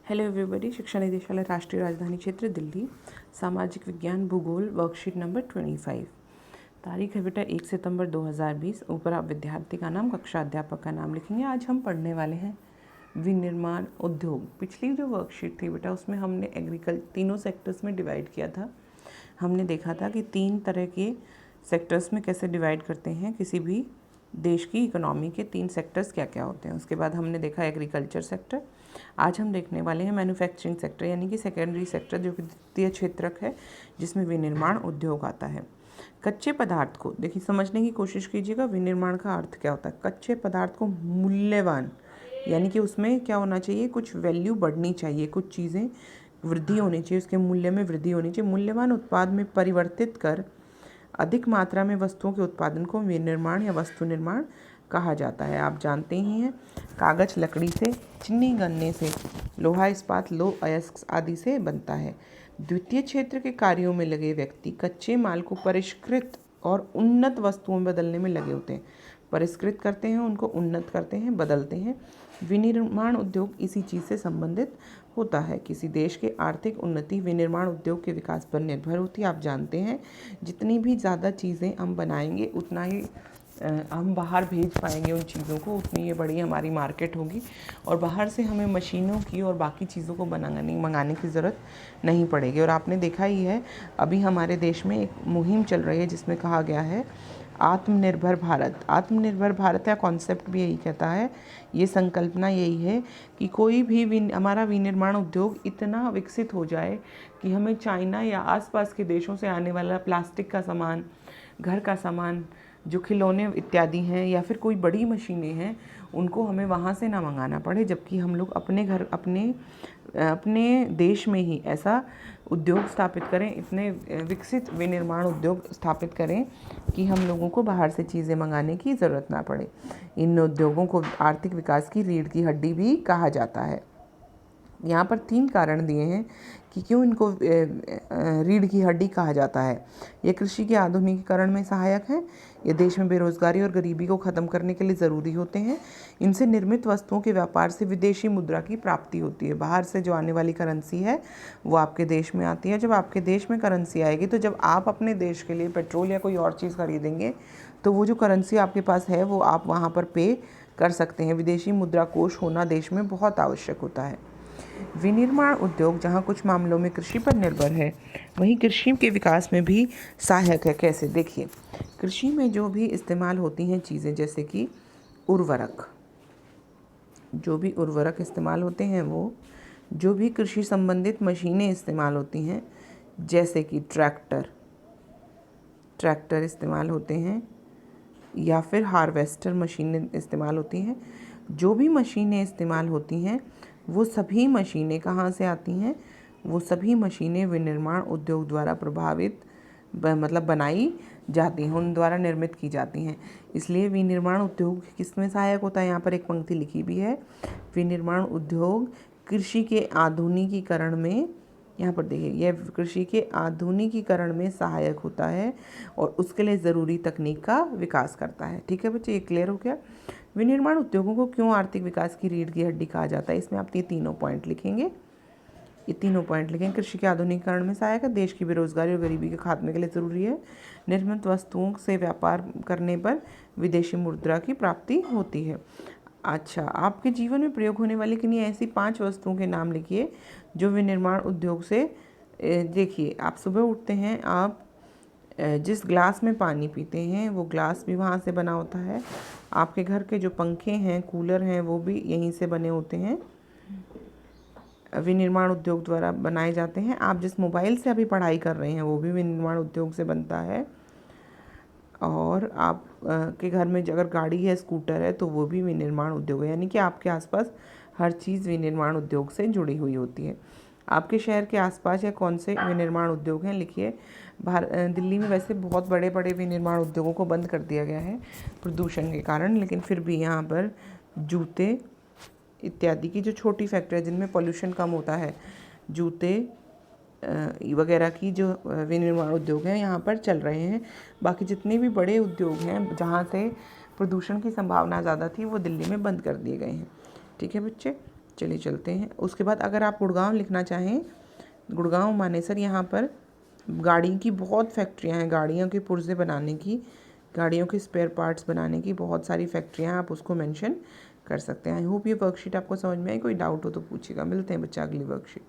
Hello everybody. शिक्षा निदेशालय, राष्ट्रीय राजधानी क्षेत्र दिल्ली, सामाजिक विज्ञान भूगोल, वर्कशीट नंबर 25। तारीख है बेटा 1 सितंबर 2020। ऊपर आप विद्यार्थी का नाम, कक्षा अध्यापक का नाम लिखेंगे। आज हम पढ़ने वाले हैं विनिर्माण उद्योग। पिछली जो वर्कशीट थी बेटा उसमें हमने तीनों सेक्टर्स में डिवाइड किया था। हमने देखा था कि 3 तरह के सेक्टर्स में कैसे डिवाइड करते हैं किसी भी देश की इकोनॉमी के 3 सेक्टर्स क्या क्या होते हैं। उसके बाद हमने देखा एग्रीकल्चर सेक्टर। आज हम देखने वाले हैं मैन्युफैक्चरिंग सेक्टर, यानी कि सेकेंडरी सेक्टर, जो कि द्वितीय क्षेत्रक है, जिसमें विनिर्माण उद्योग आता है। कच्चे पदार्थ को देखिए, समझने की कोशिश कीजिएगा। विनिर्माण का अर्थ क्या होता है? कच्चे पदार्थ को मूल्यवान, यानी कि उसमें क्या होना चाहिए, कुछ वैल्यू बढ़नी चाहिए, कुछ चीज़ें वृद्धि होनी चाहिए, उसके मूल्य में वृद्धि होनी चाहिए। मूल्यवान उत्पाद में परिवर्तित कर अधिक मात्रा में वस्तुओं के उत्पादन को विनिर्माण या वस्तु निर्माण कहा जाता है। आप जानते ही हैं, कागज लकड़ी से, चीनी गन्ने से, लोहा इस्पात लौह अयस्क आदि से बनता है। द्वितीय क्षेत्र के कार्यों में लगे व्यक्ति कच्चे माल को परिष्कृत और उन्नत वस्तुओं में बदलने में लगे होते हैं। परिष्कृत करते हैं, उनको उन्नत करते हैं, बदलते हैं। विनिर्माण उद्योग इसी चीज़ से संबंधित होता है। किसी देश के आर्थिक उन्नति विनिर्माण उद्योग के विकास पर निर्भर होती है। आप जानते हैं, जितनी भी ज़्यादा चीज़ें हम बनाएंगे उतना ही हम बाहर भेज पाएंगे उन चीज़ों को, उतनी ये बड़ी हमारी मार्केट होगी और बाहर से हमें मशीनों की और बाकी चीज़ों को मंगाने की ज़रूरत नहीं पड़ेगी। और आपने देखा ही है, अभी हमारे देश में एक मुहिम चल रही है जिसमें कहा गया है आत्मनिर्भर भारत। आत्मनिर्भर भारत का कॉन्सेप्ट भी यही कहता है, ये संकल्पना यही है कि कोई भी हमारा विनिर्माण उद्योग इतना विकसित हो जाए कि हमें चाइना या आसपास के देशों से आने वाला प्लास्टिक का सामान, घर का सामान, जो खिलौने इत्यादि हैं या फिर कोई बड़ी मशीनें हैं, उनको हमें वहाँ से ना मंगाना पड़े, जबकि हम लोग अपने देश में ही ऐसा उद्योग स्थापित करें, इतने विकसित विनिर्माण उद्योग स्थापित करें कि हम लोगों को बाहर से चीज़ें मंगाने की ज़रूरत ना पड़े। इन उद्योगों को आर्थिक विकास की रीढ़ की हड्डी भी कहा जाता है। यहाँ पर 3 कारण दिए हैं कि क्यों इनको रीढ़ की हड्डी कहा जाता है। ये कृषि के आधुनिकीकरण में सहायक हैं, ये देश में बेरोजगारी और गरीबी को ख़त्म करने के लिए ज़रूरी होते हैं। इनसे निर्मित वस्तुओं के व्यापार से विदेशी मुद्रा की प्राप्ति होती है। बाहर से जो आने वाली करेंसी है वो आपके देश में आती है। जब आपके देश में करेंसी आएगी, तो जब आप अपने देश के लिए पेट्रोल या कोई और चीज़ खरीदेंगे, तो वो जो करेंसी आपके पास है वो आप वहाँ पर पे कर सकते हैं। विदेशी मुद्रा कोष होना देश में बहुत आवश्यक होता है। विनिर्माण उद्योग जहाँ कुछ मामलों में कृषि पर निर्भर है, वहीं कृषि के विकास में भी सहायक है। कैसे? देखिए, कृषि में जो भी इस्तेमाल होती हैं चीज़ें, जैसे कि उर्वरक, जो भी उर्वरक इस्तेमाल होते हैं, वो जो भी कृषि संबंधित मशीनें इस्तेमाल होती हैं, जैसे कि ट्रैक्टर इस्तेमाल होते हैं या फिर हार्वेस्टर मशीनें इस्तेमाल होती हैं। जो भी मशीनें इस्तेमाल होती हैं, वो सभी मशीनें कहाँ से आती हैं? वो सभी मशीनें विनिर्माण उद्योग द्वारा बनाई जाती हैं, उन द्वारा निर्मित की जाती हैं। इसलिए विनिर्माण उद्योग किस में सहायक होता है? यहाँ पर एक पंक्ति लिखी भी है, विनिर्माण उद्योग कृषि के आधुनिकीकरण में, यहाँ पर देखिए, यह कृषि के आधुनिकीकरण में सहायक होता है और उसके लिए ज़रूरी तकनीक का विकास करता है। ठीक है बच्चे, ये क्लियर हो गया। विनिर्माण उद्योगों को क्यों आर्थिक विकास की रीढ़ की हड्डी कहा जाता है? इसमें आप ये तीनों पॉइंट लिखेंगे। कृषि के आधुनिकीकरण में सहायक है, देश की बेरोजगारी और गरीबी के खात्मे के लिए ज़रूरी है, निर्मित वस्तुओं से व्यापार करने पर विदेशी मुद्रा की प्राप्ति होती है। अच्छा, आपके जीवन में प्रयोग होने वाली किन्हीं ऐसी 5 वस्तुओं के नाम लिखिए जो विनिर्माण उद्योग से, देखिए, आप सुबह उठते हैं, आप जिस ग्लास में पानी पीते हैं वो ग्लास भी वहाँ से बना होता है। आपके घर के जो पंखे हैं, कूलर हैं, वो भी यहीं से बने होते हैं, विनिर्माण उद्योग द्वारा बनाए जाते हैं। आप जिस मोबाइल से अभी पढ़ाई कर रहे हैं वो भी विनिर्माण उद्योग से बनता है। और आप के घर में अगर गाड़ी है, स्कूटर है, तो वो भी विनिर्माण उद्योग है। यानी कि आपके आसपास हर चीज़ विनिर्माण उद्योग से जुड़ी हुई होती है। आपके शहर के आसपास या कौन से विनिर्माण उद्योग हैं, लिखिए। दिल्ली में वैसे बहुत बड़े बड़े विनिर्माण उद्योगों को बंद कर दिया गया है प्रदूषण के कारण, लेकिन फिर भी यहाँ पर जूते इत्यादि की जो छोटी फैक्ट्री जिनमें पोल्यूशन कम होता है, जूते वगैरह की जो विनिर्माण उद्योग हैं यहाँ पर चल रहे हैं। बाकी जितने भी बड़े उद्योग हैं जहाँ से प्रदूषण की संभावना ज़्यादा थी, वो दिल्ली में बंद कर दिए गए हैं। ठीक है बच्चे, चलिए चलते हैं। उसके बाद अगर आप गुड़गांव लिखना चाहें, गुड़गांव मानेसर, यहाँ पर गाड़ी की बहुत फैक्ट्रियाँ हैं, गाड़ियों के पुर्जे बनाने की, गाड़ियों के स्पेयर पार्ट्स बनाने की बहुत सारी फैक्ट्रियाँ हैं, आप उसको मेंशन कर सकते हैं। आई होप ये वर्कशीट आपको समझ में आई। कोई डाउट हो तो पूछिएगा। मिलते हैं बच्चा अगली वर्कशीट।